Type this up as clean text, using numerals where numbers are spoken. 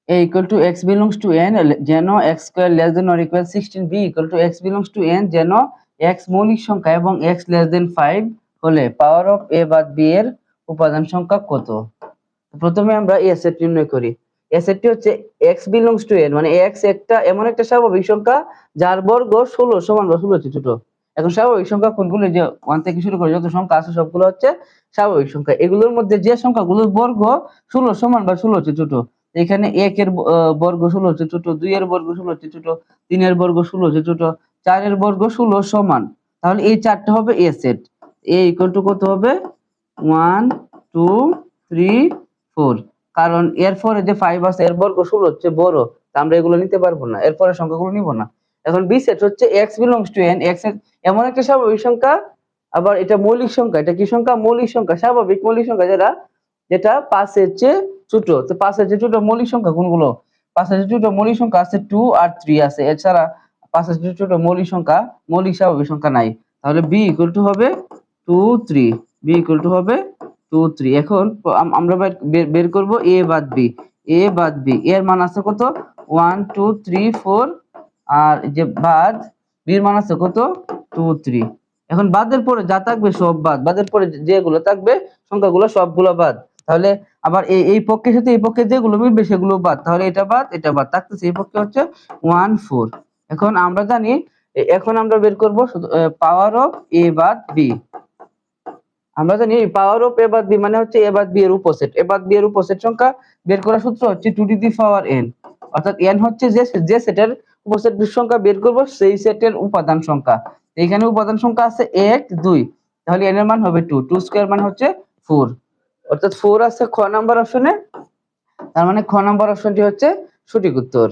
a equal to x belongs to n যেন x square less than or equal 16, b equal to x belongs to n যেন x মৌলিক সংখ্যা এবং x less than 5 হলে power of a বাদ b এর উপাদান সংখ্যা কত? প্রথমে আমরা a সেট নির্ণয় করি। a সেটটি হচ্ছে x belongs to n, মানে x একটা এমন একটা স্বাভাবিক সংখ্যা যার বর্গ 16 সমান বা 16 চেয়ে ছোট। এখন স্বাভাবিক সংখ্যা কোনগুলো? যে 1 থেকে শুরু করে যত সংখ্যা আছে সবগুলো হচ্ছে স্বাভাবিক সংখ্যা। এগুলোর মধ্যে যে সংখ্যাগুলোর বর্গ 16 সমান বা 16 চেয়ে ছোট, এখানে 1 এর বর্গ 16 চেয়ে ছোট, 2 এর বর্গ 16 চেয়ে ছোট, 3 এর বর্গ 16 চেয়ে ছোট, 4 এর বর্গ 16 সমান, তাহলে এই চারটা হবে a set. a equal to কত হবে? 1 2 3 4, কারণ এরপরে যে 5 আছে এর বর্গ 16 হচ্ছে বড়, তা আমরা এগুলো নিতে পারবো না, এরপরে সংখ্যাগুলো নিব না। এখন b সেট হচ্ছে x belongs to n, x এমন একটা স্বাভাবিক সংখ্যা, আবার এটা মৌলিক সংখ্যা। এটা কি সংখ্যা? মৌলিক সংখ্যা, স্বাভাবিক মৌলিক সংখ্যা, যেটা 5 এর চেয়ে ছোট। তো 5 এর চেয়ে ছোট মৌলিক সংখ্যা কোনগুলো? 5 এর চেয়ে ছোট মৌলিক সংখ্যা আছে 2 আর 3 আছে, এছাড়া 5 এর চেয়ে ছোট মৌলিক সংখ্যা, মৌলিক স্বাভাবিক সংখ্যা নাই। তাহলে b ইকুয়াল টু হবে 2 3, b ইকুয়াল টু হবে 2 3। এখন আমরা বের করব a বাদ b। a বাদ b এর মান আছে কত? 1 2 3 4, আর যে বাদ b এর মান আছে কত? 2 3। এখন বাদের পরে যা থাকবে সব বাদ, বাদের পরে যেগুলো থাকবে সংখ্যাগুলো সবগুলো বাদ। তাহলে আবার এই পক্ষের সাথে এই পক্ষে যেগুলো মিলবে সেগুলো বাদ, তাহলে এটা বাদ এটা বাদ, থাকতেছে এই পক্ষে হচ্ছে 1 4। এখন আমরা জানি, এখন আমরা বের করব পাওয়ার অফ a বাদ b। আমরা জানি পাওয়ার অফ a বাদ b মানে হচ্ছে a বাদ b এর উপসেট। a বাদ b এর উপসেট সংখ্যা বের করার সূত্র হচ্ছে 2 টু দি পাওয়ার n, অর্থাৎ n হচ্ছে যে সেটের উপসেট সংখ্যা বের করব সেই সেটের উপাদান সংখ্যা। এখানে উপাদান সংখ্যা আছে 1 2, তাহলে n এর মান হবে 2, 2 স্কয়ার মানে হচ্ছে 4, অর্থাৎ 4 আছে খ নাম্বার অপশনে। তার মানে খ নাম্বার অপশনটি হচ্ছে সঠিক উত্তর।